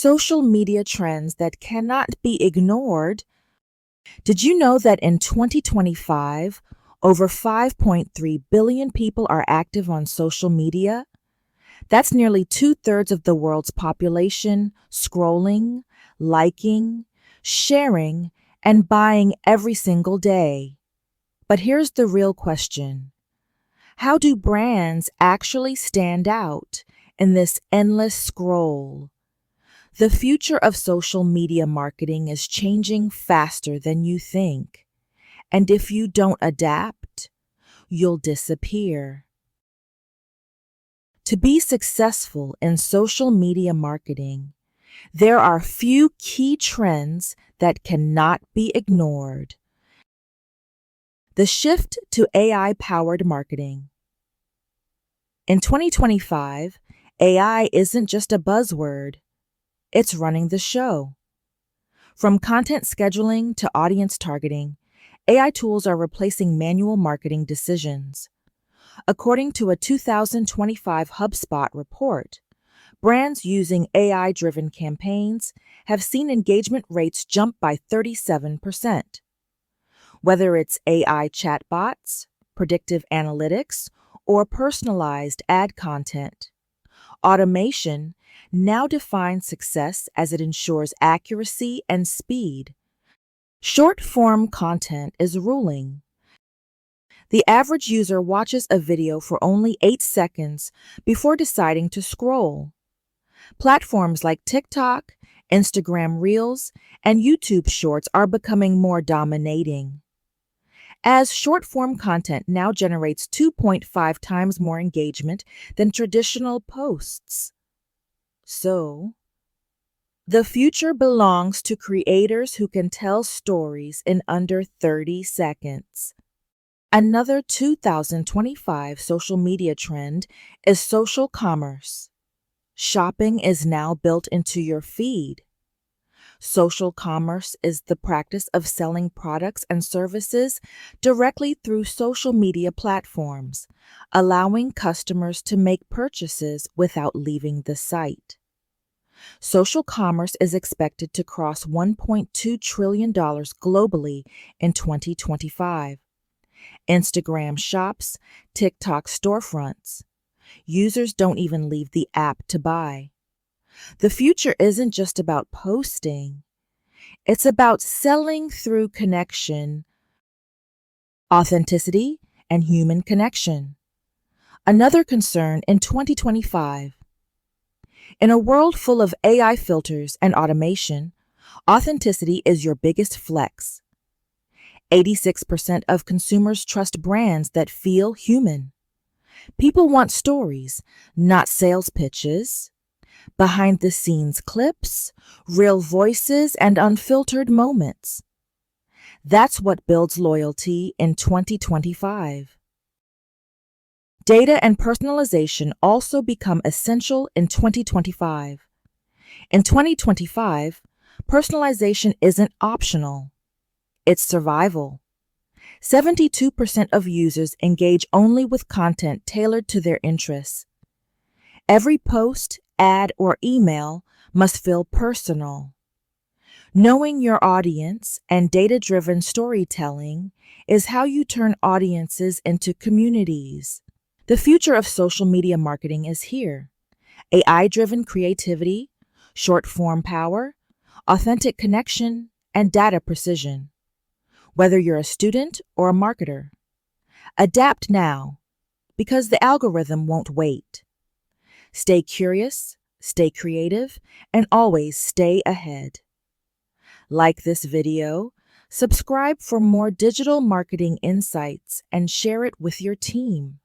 Social media trends that cannot be ignored. Did you know that in 2025, over 5.3 billion people are active on social media? That's nearly two-thirds of the world's population scrolling, liking, sharing, and buying every single day. But here's the real question. How do brands actually stand out in this endless scroll? The future of social media marketing is changing faster than you think. And if you don't adapt, you'll disappear. To be successful in social media marketing, there are few key trends that cannot be ignored. The shift to AI-powered marketing. In 2025, AI isn't just a buzzword, it's running the show. From content scheduling to audience targeting, AI tools are replacing manual marketing decisions. According to a 2025 HubSpot report, brands using AI-driven campaigns have seen engagement rates jump by 37%. Whether it's AI chatbots, predictive analytics, or personalized ad content, automation now defines success as it ensures accuracy and speed. Short-form content is ruling. The average user watches a video for only 8 seconds before deciding to scroll. Platforms like TikTok, Instagram Reels, and YouTube Shorts are becoming more dominating, as short-form content now generates 2.5 times more engagement than traditional posts. So, the future belongs to creators who can tell stories in under 30 seconds. Another 2025 social media trend is social commerce. Shopping is now built into your feed. Social commerce is the practice of selling products and services directly through social media platforms, allowing customers to make purchases without leaving the site. Social commerce is expected to cross $1.2 trillion globally in 2025. Instagram shops, TikTok storefronts. Users don't even leave the app to buy. The future isn't just about posting. It's about selling through connection, authenticity, and human connection. Another concern in 2025. In a world full of AI filters and automation, authenticity is your biggest flex. 86% of consumers trust brands that feel human. People want stories, not sales pitches. Behind-the-scenes clips, real voices, and unfiltered moments. That's what builds loyalty in 2025. Data and personalization also become essential in 2025. In 2025, personalization isn't optional. It's survival. 72% of users engage only with content tailored to their interests. Every post, ad, or email must feel personal. Knowing your audience and data-driven storytelling is how you turn audiences into communities. The future of social media marketing is here. AI-driven creativity, short-form power, authentic connection, and data precision. Whether you're a student or a marketer, adapt now, because the algorithm won't wait. Stay curious, stay creative, and always stay ahead. Like this video, subscribe for more digital marketing insights, and share it with your team.